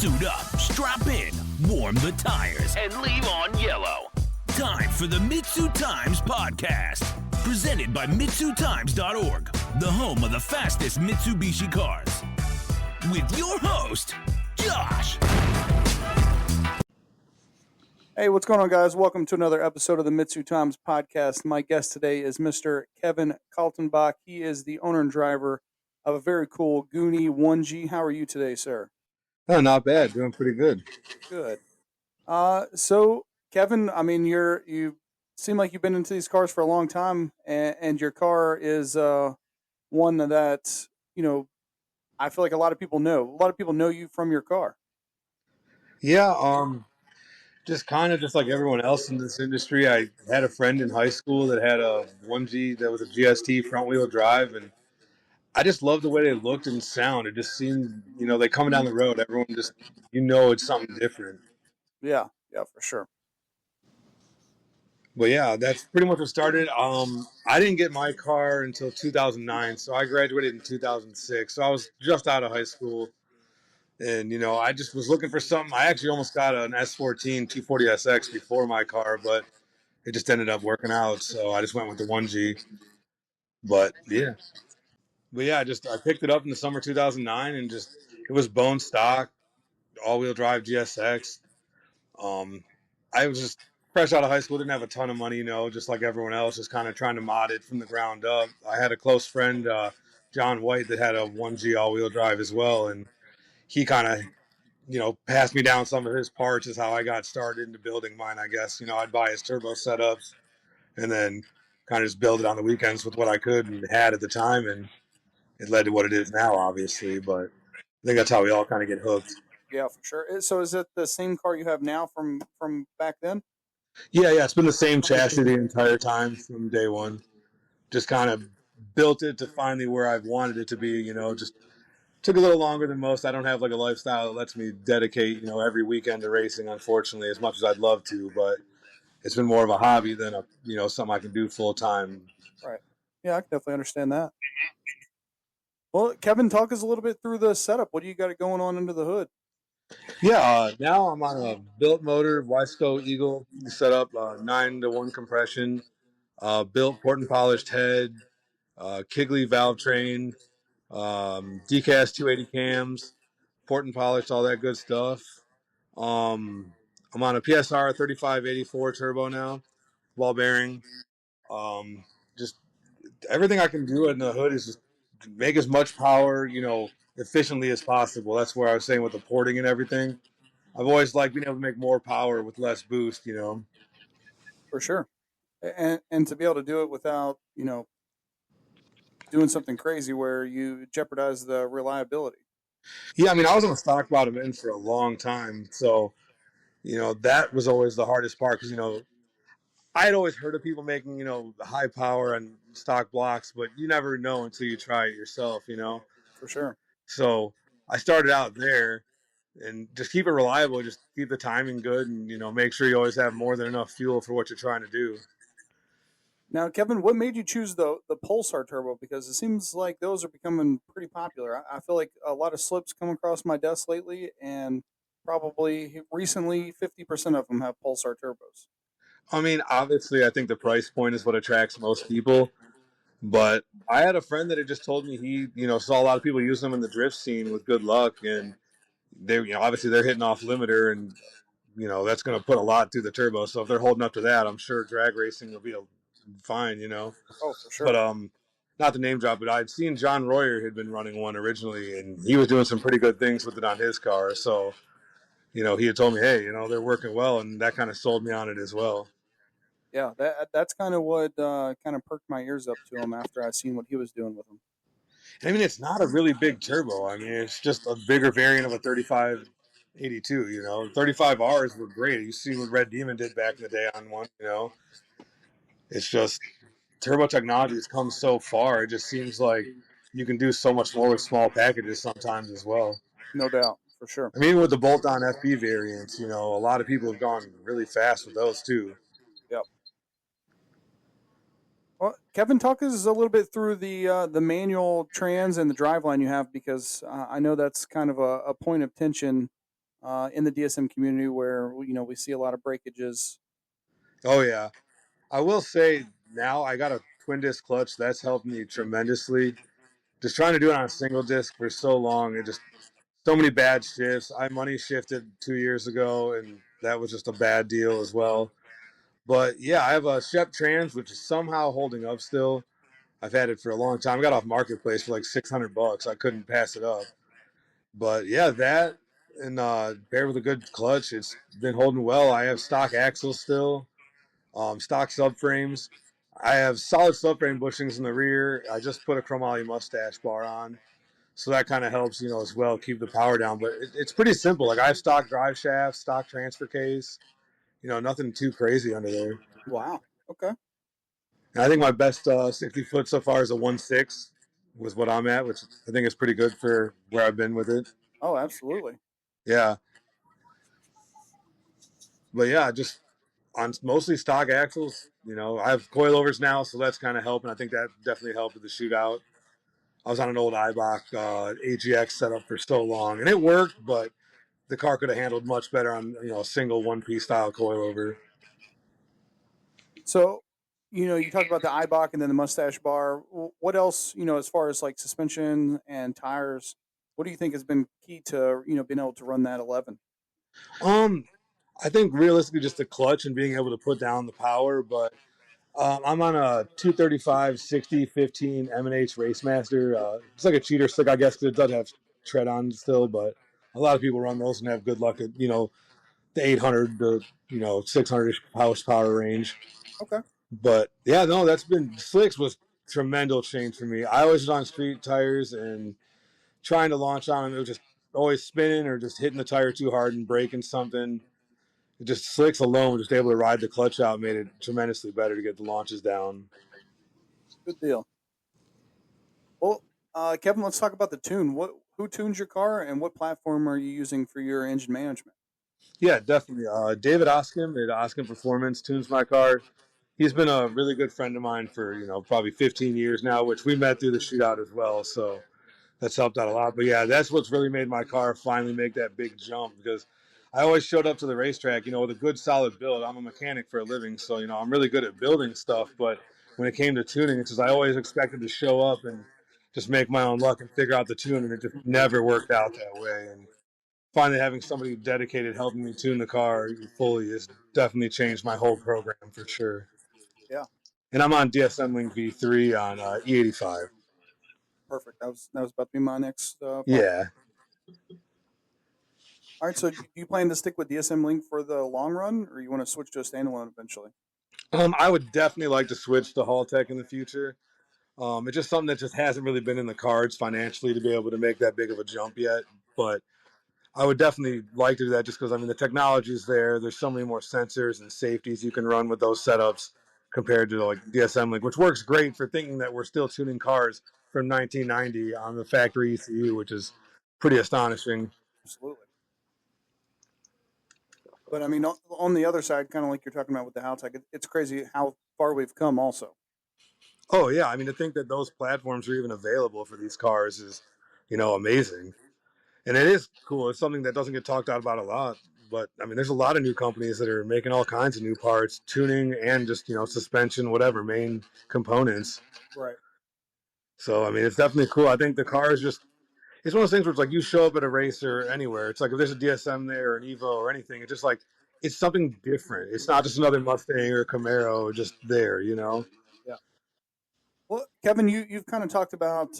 Suit up, strap in, warm the tires, and leave on yellow. Time for the MitsuTimes podcast, presented by MitsuTimes.org, the home of the fastest Mitsubishi cars. With your host, Josh. Hey, what's going on, guys? Welcome to another episode of the MitsuTimes podcast. My guest today is Mr. Kevin Kaltenbach. He is the owner and driver of a very cool Goonie 1G. How are you today, sir? Oh, not bad. Doing pretty good. Good. So Kevin, I mean, you seem like you've been into these cars for a long time, and your car is one that I feel like a lot of people know. A lot of people know you from your car. Yeah, just kind of just like everyone else in this industry. I had a friend in high school that had a 1G that was a GST front wheel drive, and I just loved the way they looked and sound. It just seemed, they coming down the road, everyone just, it's something different. Yeah, for sure. But yeah, that's pretty much what started. I didn't get my car until 2009, so I graduated in 2006. So I was just out of high school. And, I just was looking for something. I actually almost got an S14 240SX before my car, but it just ended up working out. So I just went with the 1G. But yeah. I picked it up in the summer 2009 and it was bone stock, all wheel drive GSX. I was just fresh out of high school, didn't have a ton of money, just like everyone else, just kind of trying to mod it from the ground up. I had a close friend, John White, that had a 1G all wheel drive as well. And he kind of passed me down some of his parts is how I got started into building mine, I guess. I'd buy his turbo setups and then kind of just build it on the weekends with what I could and had at the time. And it led to what it is now, obviously. But I think that's how we all kind of get hooked. Yeah, for sure. So is it the same car you have now from back then? Yeah. It's been the same chassis the entire time from day one. Just kind of built it to finally where I've wanted it to be, just took a little longer than most. I don't have like a lifestyle that lets me dedicate, every weekend to racing, unfortunately, as much as I'd love to. But it's been more of a hobby than something I can do full time. Right. Yeah, I can definitely understand that. Well, Kevin, talk us a little bit through the setup. What do you got going on under the hood? Yeah, now I'm on a built motor, Wisco Eagle setup, 9-to-1 compression, built port and polished head, Kigley valve train, decast 280 cams, port and polished, all that good stuff. I'm on a PSR 3584 turbo now, ball bearing. Just everything I can do in the hood is just make as much power, efficiently as possible. That's where I was saying with the porting and everything. I've always liked being able to make more power with less boost, For sure. And to be able to do it without, doing something crazy where you jeopardize the reliability. Yeah, I mean, I was on a stock bottom end for a long time. So, that was always the hardest part because, I had always heard of people making, high power and stock blocks, but you never know until you try it yourself, For sure. So I started out there and just keep it reliable, just keep the timing good and, make sure you always have more than enough fuel for what you're trying to do. Now, Kevin, what made you choose the Pulsar turbo? Because it seems like those are becoming pretty popular. I feel like a lot of slips come across my desk lately, and probably recently 50% of them have Pulsar turbos. I mean, obviously, I think the price point is what attracts most people. But I had a friend that had just told me he, saw a lot of people use them in the drift scene with good luck, and they, obviously they're hitting off limiter, and that's going to put a lot through the turbo. So if they're holding up to that, I'm sure drag racing will be fine, Oh, for sure. But not the name drop, but I'd seen John Royer had been running one originally, and he was doing some pretty good things with it on his car. So he had told me, hey, they're working well, and that kind of sold me on it as well. Yeah, that's kind of what kind of perked my ears up to him after I seen what he was doing with them. I mean, it's not a really big turbo. I mean, it's just a bigger variant of a 3582, 35Rs were great. You see what Red Demon did back in the day on one, It's just turbo technology has come so far. It just seems like you can do so much more with small packages sometimes as well. No doubt, for sure. I mean, with the bolt-on FB variants, a lot of people have gone really fast with those too. Yep. Well, Kevin, talk us a little bit through the manual trans and the driveline you have, because I know that's kind of a point of tension in the DSM community where we see a lot of breakages. Oh yeah, I will say now I got a twin disc clutch. That's helped me tremendously. Just trying to do it on a single disc for so long, it just so many bad shifts. I money shifted 2 years ago, and that was just a bad deal as well. But yeah, I have a Shep Trans, which is somehow holding up still. I've had it for a long time. I got off Marketplace for like $600. I couldn't pass it up. But yeah, that and paired with a good clutch, it's been holding well. I have stock axles still, stock subframes. I have solid subframe bushings in the rear. I just put a chromoly mustache bar on, so that kind of helps, as well keep the power down. But it's pretty simple. Like I have stock drive shafts, stock transfer case. Nothing too crazy under there. Wow. Okay. And I think my best 60 foot so far is a 1.6 was what I'm at, which I think is pretty good for where I've been with it. Oh, absolutely. Yeah. But yeah, just on mostly stock axles. I have coilovers now, so that's kind of helping. I think that definitely helped with the shootout. I was on an old Ibach AGX setup for so long, and it worked, but the car could have handled much better on a single one-piece style coilover. So, you talked about the Eibach and then the mustache bar. What else, as far as like suspension and tires, what do you think has been key to, being able to run that 11? Um, I think realistically, just the clutch and being able to put down the power. But I'm on a 235 60 15 M&H Racemaster. It's like a cheater stick, I guess, because it does have tread on still. But a lot of people run those and have good luck at the 800 to 600 horsepower range. Okay. But yeah, no, that's been slicks was tremendous change for me. I always was on street tires and trying to launch on them, it was just always spinning or just hitting the tire too hard and breaking something. It just slicks alone, just able to ride the clutch out, made it tremendously better to get the launches down. Good deal. Well, Kevin, let's talk about the tune. Who tunes your car, and what platform are you using for your engine management? Yeah, definitely. David Oskin at Oskin Performance tunes my car. He's been a really good friend of mine for probably 15 years now, which we met through the shootout as well. So that's helped out a lot. But yeah, that's what's really made my car finally make that big jump because I always showed up to the racetrack, with a good solid build. I'm a mechanic for a living, so I'm really good at building stuff. But when it came to tuning, it's just I always expected to show up and just make my own luck and figure out the tune, and it just never worked out that way. And finally, having somebody dedicated helping me tune the car fully has definitely changed my whole program for sure. Yeah, And I'm on DSM Link V3 on E85. perfect. That was about to be my next part. Yeah. All right, so do you plan to stick with DSM Link for the long run, or you want to switch to a standalone eventually? I would definitely like to switch to Hall Tech in the future. It's just something that just hasn't really been in the cards financially to be able to make that big of a jump yet. But I would definitely like to do that just because, the technology is there. There's so many more sensors and safeties you can run with those setups compared to like DSM Link, which works great for thinking that we're still tuning cars from 1990 on the factory ECU, which is pretty astonishing. Absolutely. But I mean, on the other side, kind of like you're talking about with the Haltech, it's crazy how far we've come. Also, Oh yeah, to think that those platforms are even available for these cars is, amazing. And it is cool. It's something that doesn't get talked about a lot. But there's a lot of new companies that are making all kinds of new parts, tuning and just suspension, whatever main components. right? So it's definitely cool. I think the car is just it's one of those things where it's like you show up at a race or anywhere. It's like if there's a DSM there or an Evo or anything, it's just like it's something different. It's not just another Mustang or Camaro just there. Yeah. Well, Kevin, you've kind of talked about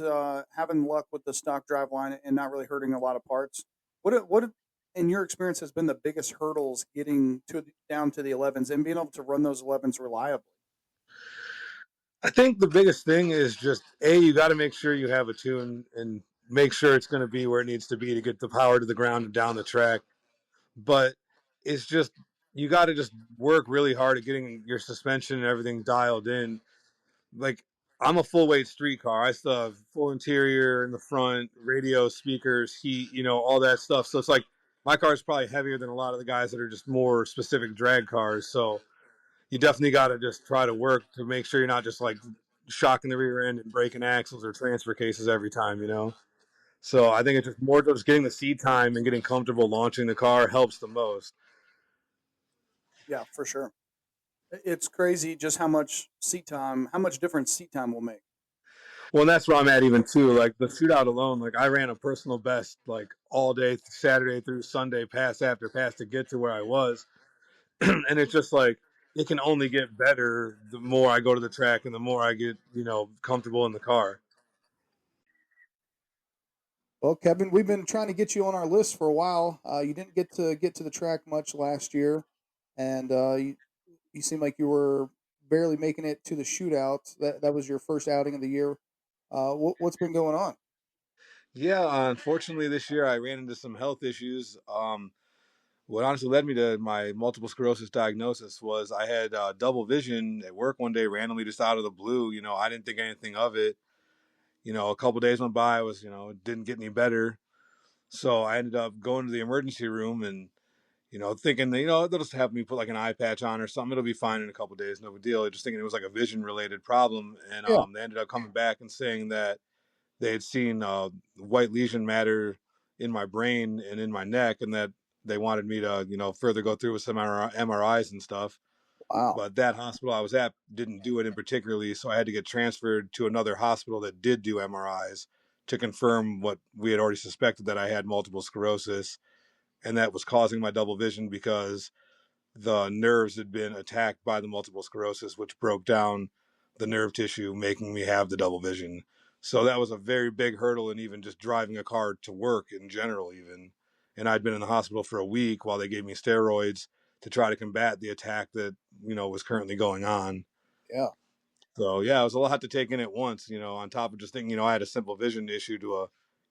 having luck with the stock drive line and not really hurting a lot of parts. What in your experience has been the biggest hurdles getting down to the 11s and being able to run those 11s reliably? I think the biggest thing is just you got to make sure you have a tune and make sure it's going to be where it needs to be to get the power to the ground and down the track. But it's just you got to just work really hard at getting your suspension and everything dialed in. Like I'm a full weight street car. I still have full interior in the front, radio, speakers, heat, all that stuff. So it's like my car is probably heavier than a lot of the guys that are just more specific drag cars. So you definitely got to just try to work to make sure you're not just like shocking the rear end and breaking axles or transfer cases every time. So I think it's just more just getting the seat time and getting comfortable launching the car helps the most. Yeah, for sure. It's crazy just how much difference seat time will make. Well, and that's where I'm at even too. Like the shootout alone, like I ran a personal best like all day Saturday through Sunday, pass after pass to get to where I was, and it's just like it can only get better the more I go to the track and the more I get comfortable in the car. Well, Kevin, we've been trying to get you on our list for a while. You didn't get to the track much last year, and you seem like you were barely making it to the shootout. That was your first outing of the year. What's been going on? Yeah, unfortunately this year I ran into some health issues. What honestly led me to my multiple sclerosis diagnosis was I had double vision at work one day randomly just out of the blue. I didn't think anything of it. A couple days went by, it didn't get any better. So I ended up going to the emergency room and, thinking that, they'll just have me put like an eye patch on or something. It'll be fine in a couple days, no big deal. Just thinking it was like a vision related problem. And Yeah. they ended up coming back and saying that they had seen white lesion matter in my brain and in my neck, and that they wanted me to, further go through with some MRIs and stuff. Wow. But that hospital I was at didn't do it in particularly, so I had to get transferred to another hospital that did do MRIs to confirm what we had already suspected, that I had multiple sclerosis, and that was causing my double vision because the nerves had been attacked by the multiple sclerosis, which broke down the nerve tissue, making me have the double vision. So that was a very big hurdle in even just driving a car to work in general, even. And I'd been in the hospital for a week while they gave me steroids to try to combat the attack that, was currently going on. Yeah. So yeah, it was a lot to take in at once, on top of just thinking, I had a simple vision issue to a,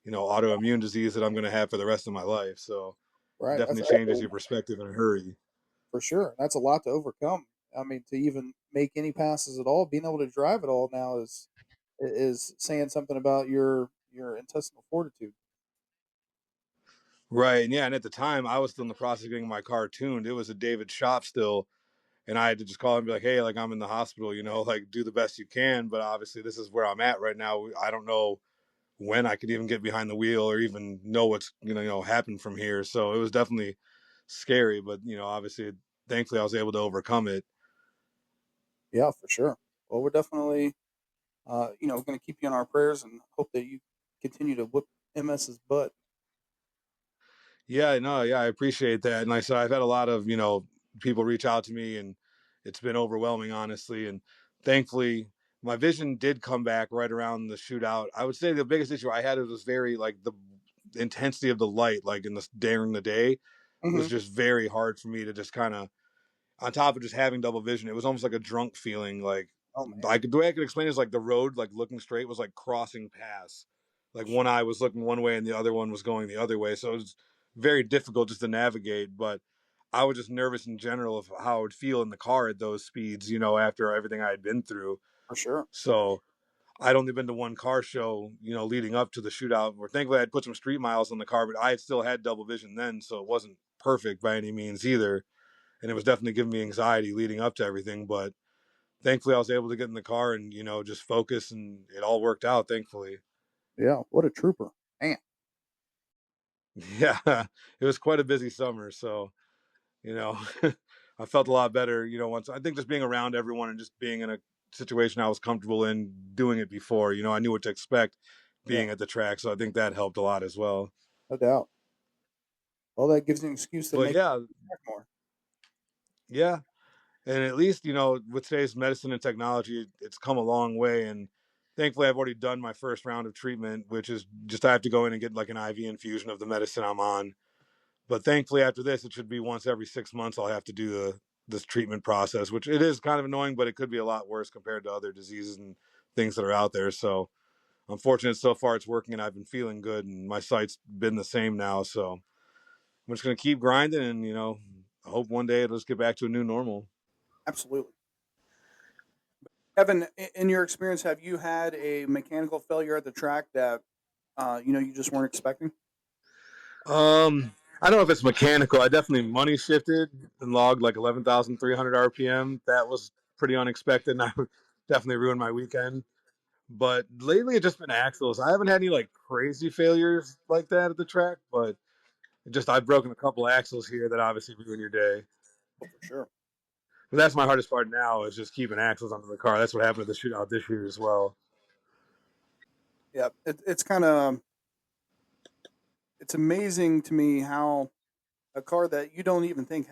autoimmune disease that I'm going to have for the rest of my life. So Right. definitely changes your perspective in a hurry. For sure. That's a lot to overcome. I mean, to even make any passes at all, being able to drive at all now is saying something about your intestinal fortitude. Right. And yeah. And at the time, I was still in the process of getting my car tuned. It was a David shop still. And I had to just call and be like, hey, like I'm in the hospital, like do the best you can. But obviously, this is where I'm at right now. I don't know when I could even get behind the wheel or even know what's, happen from here. So it was definitely scary. But, obviously, thankfully, I was able to overcome it. Yeah, for sure. Well, we're definitely going to keep you in our prayers and hope that you continue to whip MS's butt. Yeah, no, yeah, I appreciate that. And like I said, I've had a lot of, people reach out to me and it's been overwhelming, honestly. And thankfully, my vision did come back right around the shootout. I would say the biggest issue I had was very like the intensity of the light, like in the during the day, was Mm-hmm. just very hard for me to just kind of, on top of just having double vision, it was almost like a drunk feeling. Like, Oh man. the way I could explain it is like the road, like looking straight, was like crossing paths. Like one eye was looking one way and the other one was going the other way. So it was very difficult just to navigate. But I was just nervous in general of how I would feel in the car at those speeds, after everything I had been through. For sure. So I'd only been to one car show, leading up to the shootout, where thankfully I'd put some street miles on the car, but I had still had double vision then. So it wasn't perfect by any means either. And it was definitely giving me anxiety leading up to everything. But thankfully I was able to get in the car and, just focus, and it all worked out, thankfully. Yeah. What a trooper. Man. Yeah, it was quite a busy summer. So, you know, I felt a lot better, once I think just being around everyone and just being in a situation I was comfortable in doing it before, I knew what to expect Yeah. being at the track. So I think that helped a lot as well. No doubt. Well, that gives you an excuse to But make yeah, it back more. yeah. And at least, with today's medicine and technology, it's come a long way. And thankfully, I've already done my first round of treatment, which is just I have to go in and get like an IV infusion of the medicine I'm on. But thankfully, after this, it should be once every 6 months I'll have to do this treatment process, which it is kind of annoying, but it could be a lot worse compared to other diseases and things that are out there. So I'm fortunate so far it's working and I've been feeling good and my sight's been the same now. So I'm just going to keep grinding and, I hope one day it'll just get back to a new normal. Absolutely. Kevin, in your experience, have you had a mechanical failure at the track that you just weren't expecting? I don't know if it's mechanical. I definitely money shifted and logged like 11,300 RPM. That was pretty unexpected and I definitely ruined my weekend. But lately, it's just been axles. I haven't had any like crazy failures like that at the track, but just I've broken a couple axles here that obviously ruin your day. Oh, for sure. But that's my hardest part now is just keeping axles under the car. That's what happened at the shootout this year as well. Yeah, it's kind of it's amazing to me how a car that you don't even think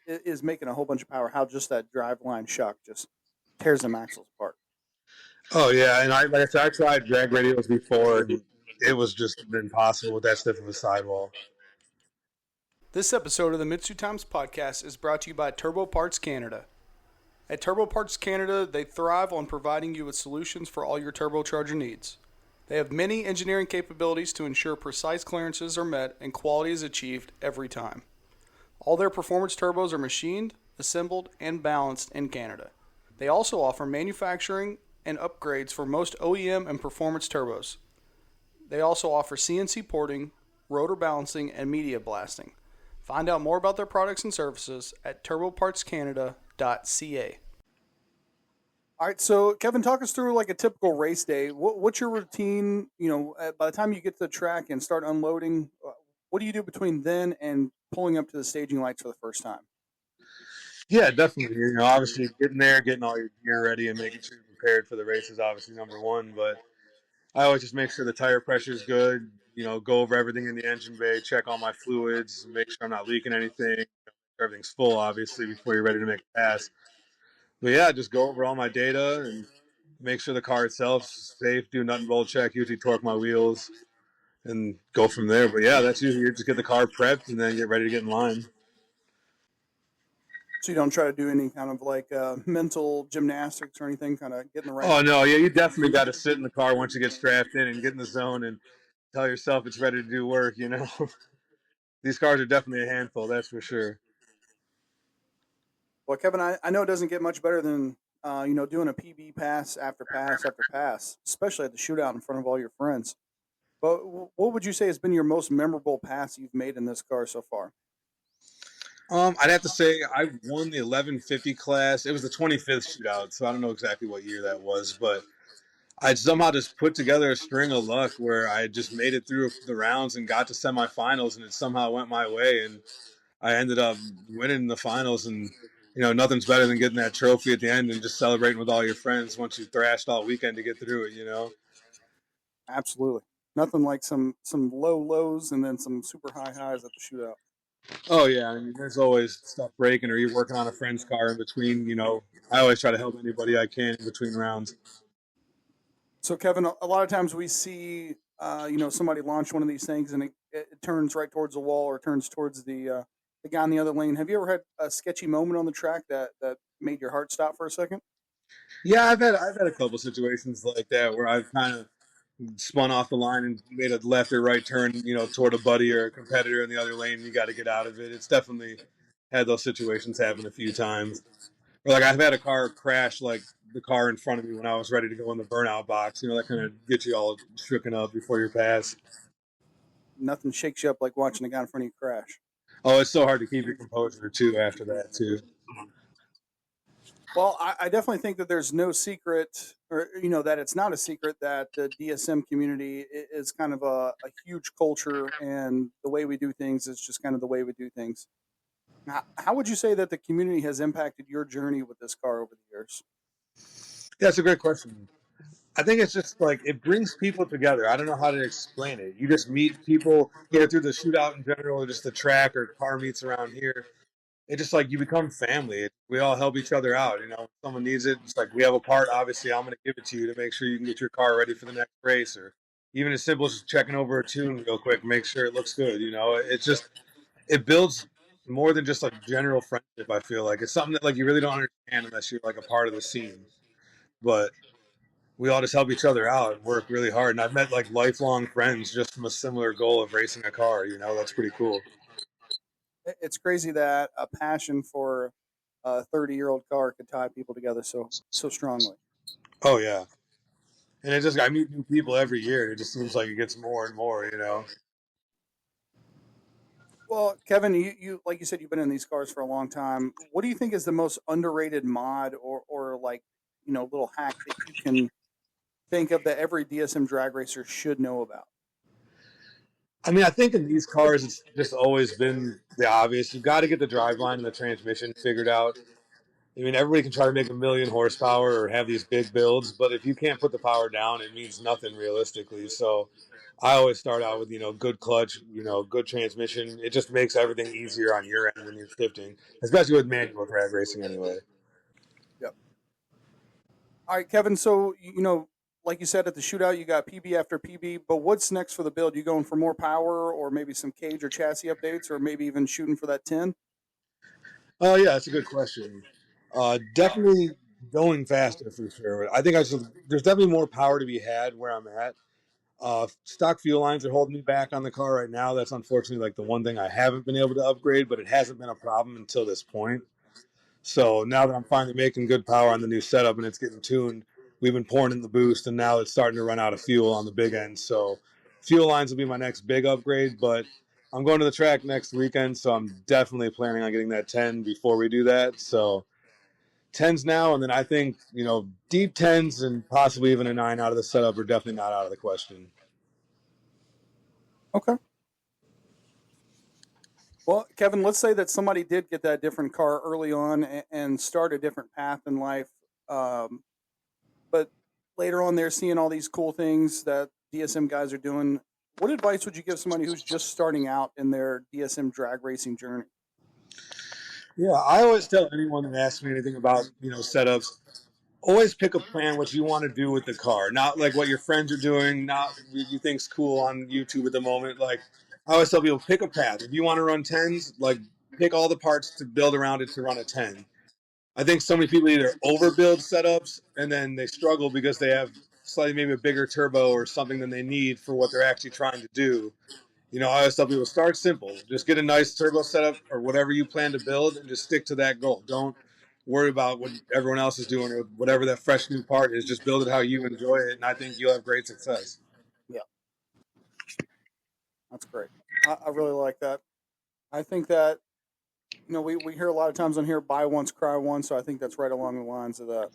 is making a whole bunch of power. How just that driveline shock just tears them axles apart. Oh yeah, and like I said, I tried drag radios before, and it was just impossible with that stiff of a sidewall. This episode of the MitsuTimes podcast is brought to you by Turbo Parts Canada. At Turbo Parts Canada, they thrive on providing you with solutions for all your turbocharger needs. They have many engineering capabilities to ensure precise clearances are met and quality is achieved every time. All their performance turbos are machined, assembled, and balanced in Canada. They also offer manufacturing and upgrades for most OEM and performance turbos. They also offer CNC porting, rotor balancing, and media blasting. Find out more about their products and services at turbopartscanada.ca. All right, so Kevin, talk us through like a typical race day. What's your routine? By the time you get to the track and start unloading, what do you do between then and pulling up to the staging lights for the first time? Yeah, definitely. Obviously getting there, getting all your gear ready, and making sure you're prepared for the race is obviously number one. But I always just make sure the tire pressure is good. Go over everything in the engine bay, check all my fluids, make sure I'm not leaking anything. Everything's full, obviously, before you're ready to make a pass. But yeah, just go over all my data and make sure the car itself is safe. Do nut and bolt check. Usually torque my wheels and go from there. But yeah, that's usually just get the car prepped and then get ready to get in line. So you don't try to do any kind of like mental gymnastics or anything, kind of getting the right. Oh no, yeah, you definitely got to sit in the car once you get strapped in and get in the zone and tell yourself it's ready to do work. These cars are definitely a handful, that's for sure. Well, Kevin, I know it doesn't get much better than doing a PB pass after pass after pass, especially at the shootout in front of all your friends. But what would you say has been your most memorable pass you've made in this car so far? I'd have to say I won the 1150 class. It was the 25th shootout, so I don't know exactly what year that was, but I somehow just put together a string of luck where I just made it through the rounds and got to semifinals, and it somehow went my way, and I ended up winning the finals. And nothing's better than getting that trophy at the end and just celebrating with all your friends once you thrashed all weekend to get through it. Absolutely, nothing like some low lows and then some super high highs at the shootout. Oh yeah, I mean, there's always stuff breaking or you're working on a friend's car in between. I always try to help anybody I can in between rounds. So, Kevin, a lot of times we see, somebody launch one of these things and it turns right towards the wall or turns towards the guy in the other lane. Have you ever had a sketchy moment on the track that made your heart stop for a second? Yeah, I've had a couple situations like that where I've kind of spun off the line and made a left or right turn, toward a buddy or a competitor in the other lane. You got to get out of it. It's definitely had those situations happen a few times. Or like I've had a car crash, like the car in front of me when I was ready to go in the burnout box. That kind of gets you all shooken up before your pass. Nothing shakes you up like watching a guy in front of you crash. Oh, it's so hard to keep your composure too after that too. Well, I definitely think that there's no secret, or that it's not a secret that the DSM community is kind of a huge culture, and the way we do things is just kind of the way we do things. How would you say that the community has impacted your journey with this car over the years? Yeah, that's a great question. I think it's just like it brings people together. I don't know how to explain it. You just meet people either through the shootout in general or just the track or car meets around here. It's just like you become family. We all help each other out. If someone needs it, it's like we have a part. Obviously, I'm going to give it to you to make sure you can get your car ready for the next race, or even as simple as checking over a tune real quick, make sure it looks good. It's just it builds more than just like general friendship. I feel like it's something that like you really don't understand unless you're like a part of the scene. But we all just help each other out and work really hard. And I've met like lifelong friends just from a similar goal of racing a car. That's pretty cool. It's crazy that a passion for a 30-year-old car could tie people together so strongly. Oh yeah. And it just I meet new people every year. It just seems like it gets more and more. Well, Kevin, you like you said, you've been in these cars for a long time. What do you think is the most underrated mod or like little hack that you can think of that every DSM drag racer should know about? I mean, I think in these cars, it's just always been the obvious. You've got to get the driveline and the transmission figured out. I mean, everybody can try to make a million horsepower or have these big builds, but if you can't put the power down, it means nothing realistically. So I always start out with, good clutch, good transmission. It just makes everything easier on your end when you're shifting, especially with manual drag racing anyway. Yep. All right, Kevin. So like you said at the shootout, you got PB after PB. But what's next for the build? You going for more power, or maybe some cage or chassis updates, or maybe even shooting for that 10? Oh, yeah, that's a good question. Definitely going faster for sure. I think there's definitely more power to be had where I'm at. Stock fuel lines are holding me back on the car right now. That's unfortunately like the one thing I haven't been able to upgrade, but it hasn't been a problem until this point. So now that I'm finally making good power on the new setup and it's getting tuned, we've been pouring in the boost and now it's starting to run out of fuel on the big end. So fuel lines will be my next big upgrade, but I'm going to the track next weekend, so I'm definitely planning on getting that 10 before we do that. So 10s now, and then I think, deep 10s and possibly even a 9 out of the setup are definitely not out of the question. Okay. Well, Kevin, let's say that somebody did get that different car early on and start a different path in life, but later on they're seeing all these cool things that DSM guys are doing. What advice would you give somebody who's just starting out in their DSM drag racing journey? Yeah, I always tell anyone that asks me anything about, setups, always pick a plan what you want to do with the car, not like what your friends are doing, not what you think's cool on YouTube at the moment. Like I always tell people, pick a path. If you want to run 10s, like pick all the parts to build around it to run a 10. I think so many people either overbuild setups and then they struggle because they have slightly maybe a bigger turbo or something than they need for what they're actually trying to do. I always tell people start simple. Just get a nice turbo setup or whatever you plan to build and just stick to that goal. Don't worry about what everyone else is doing or whatever that fresh new part is. Just build it how you enjoy it, and I think you'll have great success. Yeah, that's great. I really like that. I think that we hear a lot of times on here, buy once, cry once. So I think that's right along the lines of that.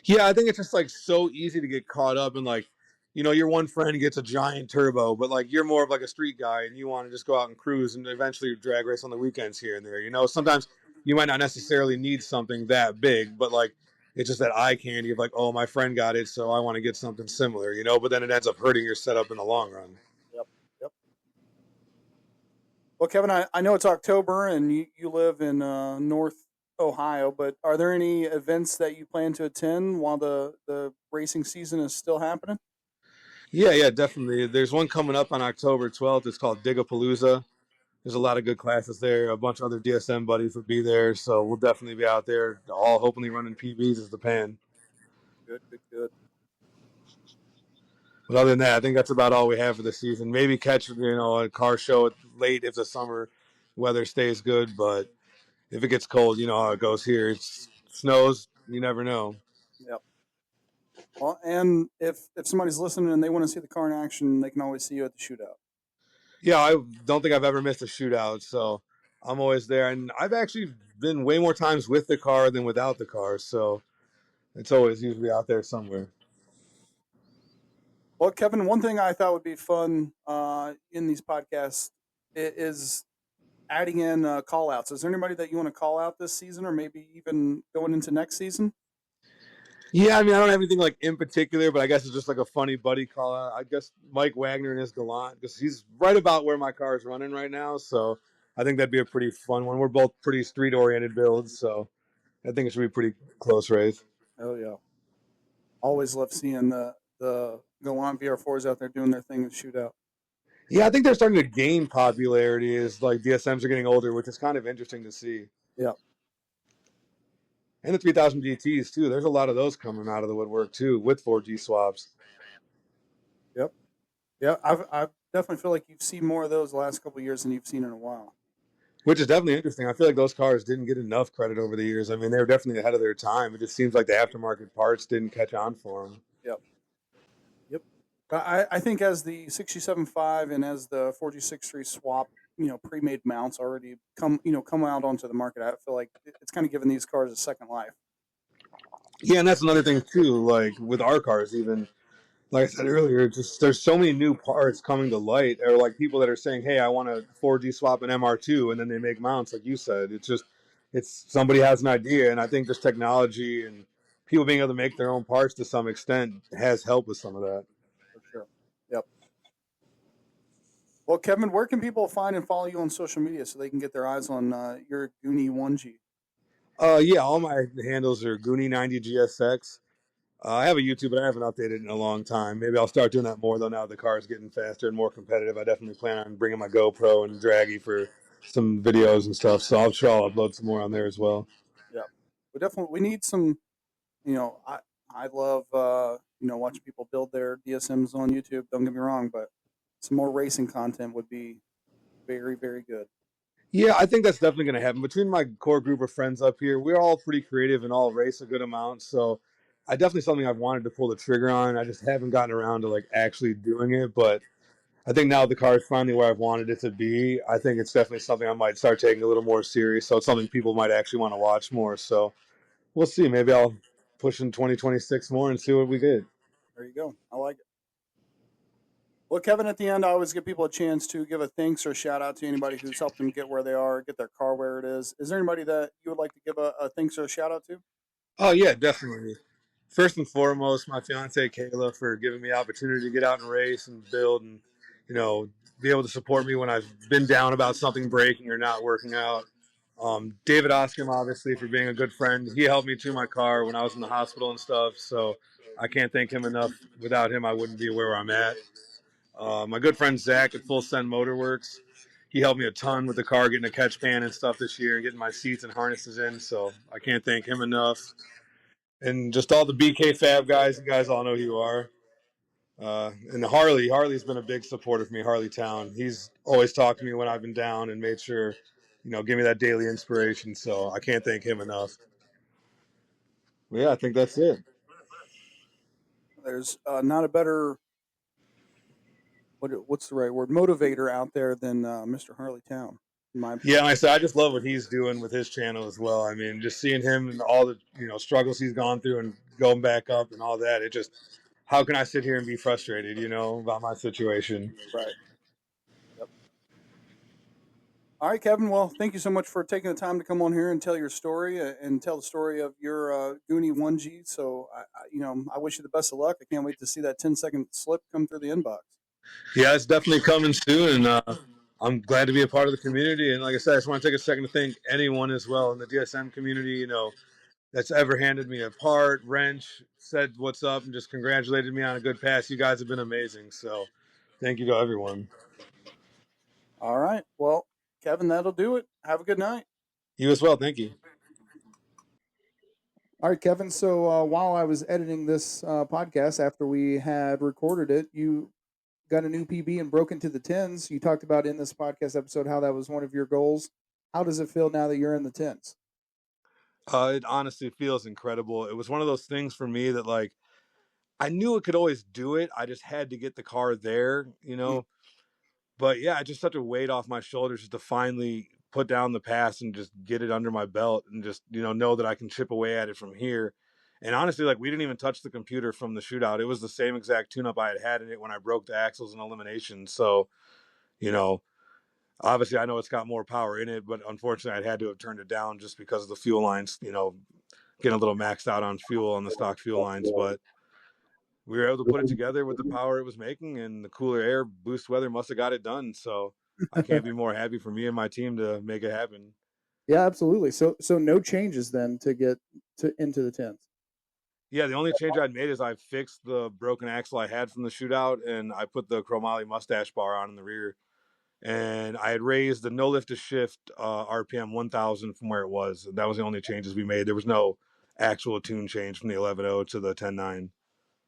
Yeah, I think it's just like so easy to get caught up in like, your one friend gets a giant turbo, but like you're more of like a street guy and you want to just go out and cruise and eventually drag race on the weekends here and there. Sometimes you might not necessarily need something that big, but like it's just that eye candy of like, oh, my friend got it, so I want to get something similar, but then it ends up hurting your setup in the long run. Yep. Yep. Well, Kevin, I know it's October and you live in North Ohio, but are there any events that you plan to attend while the racing season is still happening? Yeah, definitely. There's one coming up on October 12th. It's called Digapalooza. There's a lot of good classes there. A bunch of other DSM buddies will be there, so we'll definitely be out there, all hopefully running PBs as the pan. Good, good, good. But other than that, I think that's about all we have for the season. Maybe catch a car show late if the summer weather stays good, but if it gets cold, you know how it goes here. It snows, you never know. Yep. Well, and if somebody's listening and they want to see the car in action, they can always see you at the shootout. Yeah, I don't think I've ever missed a shootout, so I'm always there. And I've actually been way more times with the car than without the car, so it's always usually out there somewhere. Well, Kevin, one thing I thought would be fun in these podcasts is adding in call outs. Is there anybody that you want to call out this season or maybe even going into next season? Yeah, I mean, I don't have anything like in particular, but I guess it's just like a funny buddy call out. I guess Mike Wagner and his Gallant, because he's right about where my car is running right now. So I think that'd be a pretty fun one. We're both pretty street oriented builds, so I think it should be a pretty close race. Oh yeah, always love seeing the Galant VR4s out there doing their thing in the shootout. Yeah, I think they're starting to gain popularity as like DSMs are getting older, which is kind of interesting to see. Yeah, And the 3000 GTs too. There's a lot of those coming out of the woodwork too with 4G swaps. yep, yeah. I definitely feel like you've seen more of those the last couple of years than you've seen in a while. Which is definitely interesting. I feel like those cars didn't get enough credit over the years. I mean, they were definitely ahead of their time. It just seems like the aftermarket parts didn't catch on for them. Yep, yep. But I think as the 67.5 and as the 4G63 swap, pre-made mounts already come out onto the market, I feel like it's kind of given these cars a second life. Yeah, and that's another thing too. Like with our cars, even like I said earlier, just there's so many new parts coming to light, or like people that are saying, "Hey, I want to 4G swap an MR2," and then they make mounts, like you said. It's somebody has an idea, and I think this technology and people being able to make their own parts to some extent has helped with some of that. For sure. Yep. Well, Kevin, where can people find and follow you on social media so they can get their eyes on your Goonie 1G? Yeah, all my handles are Goonie90GSX. I have a YouTube, but I haven't updated in a long time. Maybe I'll start doing that more though. Now the car's getting faster and more competitive. I definitely plan on bringing my GoPro and Draggy for some videos and stuff. So I'm sure I'll upload some more on there as well. Yep. We need some. I love watching people build their DSMs on YouTube. Don't get me wrong, but some more racing content would be very very good. Yeah, I think that's definitely going to happen. Between my core group of friends up here, we're all pretty creative and all race a good amount. So I definitely something I've wanted to pull the trigger on. I just haven't gotten around to like actually doing it. But I think now the car is finally where I've wanted it to be. I think it's definitely something I might start taking a little more serious. So it's something people might actually want to watch more. So we'll see. Maybe I'll push in 2026 more and see what we get. There you go. I like it. Well, Kevin, at the end, I always give people a chance to give a thanks or a shout out to anybody who's helped them get where they are, get their car where it is. Is there anybody that you would like to give a thanks or a shout out to? Oh yeah, definitely. First and foremost, my fiance Kayla for giving me the opportunity to get out and race and build and you know be able to support me when I've been down about something breaking or not working out. David Oscom obviously for being a good friend. He helped me to my car when I was in the hospital and stuff. So I can't thank him enough. Without him, I wouldn't be where I'm at. My good friend Zach at Full Send Motorworks. He helped me a ton with the car, getting a catch pan and stuff this year, and getting my seats and harnesses in. So I can't thank him enough. And just all the BK Fab guys. You guys all know who you are. And Harley's been a big supporter for me. Harley Town. He's always talked to me when I've been down and made sure, give me that daily inspiration. So I can't thank him enough. Well, yeah, I think that's it. There's not a better what's the right word motivator out there than Mr. Harley Town, in my Yeah, opinion. like I said, I just love what he's doing with his channel as well. I mean, just seeing him and all the struggles he's gone through and going back up and all that. It just, how can I sit here and be frustrated, about my situation? Right. Yep. All right, Kevin. Well, thank you so much for taking the time to come on here and tell your story and tell the story of your Goonie 1G. So, I wish you the best of luck. I can't wait to see that 10-second slip come through the inbox. Yeah, it's definitely coming soon, and I'm glad to be a part of the community. And like I said, I just want to take a second to thank anyone as well in the DSM community, that's ever handed me a part, wrench, said what's up, and just congratulated me on a good pass. You guys have been amazing. So thank you to everyone. All right. Well, Kevin, that'll do it. Have a good night. You as well. Thank you. All right, Kevin. So while I was editing this podcast after we had recorded it, you got a new PB and broke into the tens. You talked about in this podcast episode how that was one of your goals. How does it feel now that you're in the tens? It honestly feels incredible. It was one of those things for me that like I knew it could always do it. I just had to get the car there. But yeah, it's just such a weight off my shoulders just to finally put down the pass and just get it under my belt and just, know that I can chip away at it from here. And honestly, like we didn't even touch the computer from the shootout. It was the same exact tune up I had in it when I broke the axles in elimination. So, you know, obviously I know it's got more power in it, but unfortunately I had to have turned it down just because of the fuel lines, getting a little maxed out on fuel on the stock fuel lines. But we were able to put it together with the power it was making, and the cooler air boost weather must have got it done. So I can't be more happy for me and my team to make it happen. Yeah, absolutely. So no changes then to get to into the tens. Yeah, the only change I'd made is I fixed the broken axle I had from the shootout, and I put the chromoly mustache bar on in the rear. And I had raised the no lift to shift RPM 1000 from where it was. That was the only changes we made. There was no actual tune change from the 11.0 to the 10.9.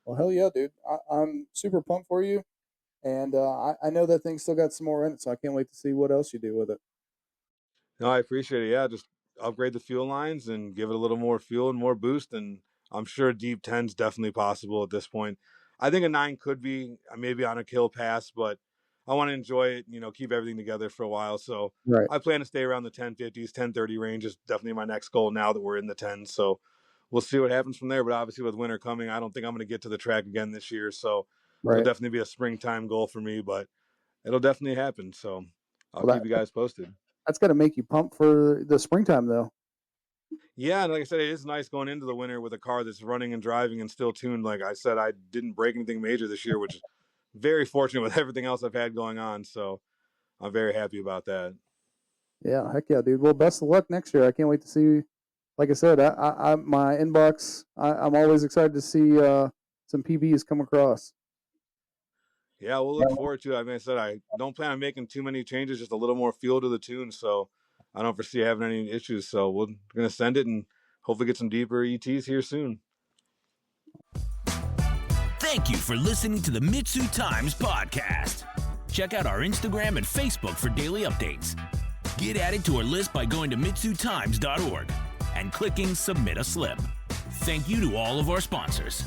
Well, hell yeah, dude! I'm super pumped for you, and I know that thing still got some more in it, so I can't wait to see what else you do with it. No, I appreciate it. Yeah, just upgrade the fuel lines and give it a little more fuel and more boost. And I'm sure a deep 10's definitely possible at this point. I think a 9 could be maybe on a kill pass, but I want to enjoy it, keep everything together for a while. So Right. I plan to stay around the 1050s, 1030 range is definitely my next goal now that we're in the 10s. So we'll see what happens from there. But obviously with winter coming, I don't think I'm going to get to the track again this year. So Right. it'll definitely be a springtime goal for me, but it'll definitely happen. So I'll keep you guys posted. That's got to make you pumped for the springtime, though. Yeah, and like I said, it is nice going into the winter with a car that's running and driving and still tuned. Like I said, I didn't break anything major this year, which is very fortunate with everything else I've had going on. So I'm very happy about that. Yeah, heck yeah, dude. Well, best of luck next year. I can't wait to see. Like I said, I my inbox. I'm always excited to see some PBs come across. Yeah, we'll look forward to it. I mean, I said I don't plan on making too many changes, just a little more fuel to the tune. So I don't foresee having any issues. So we're going to send it and hopefully get some deeper ETs here soon. Thank you for listening to the MitsuTimes podcast. Check out our Instagram and Facebook for daily updates. Get added to our list by going to MitsuTimes.org and clicking Submit a Slip. Thank you to all of our sponsors.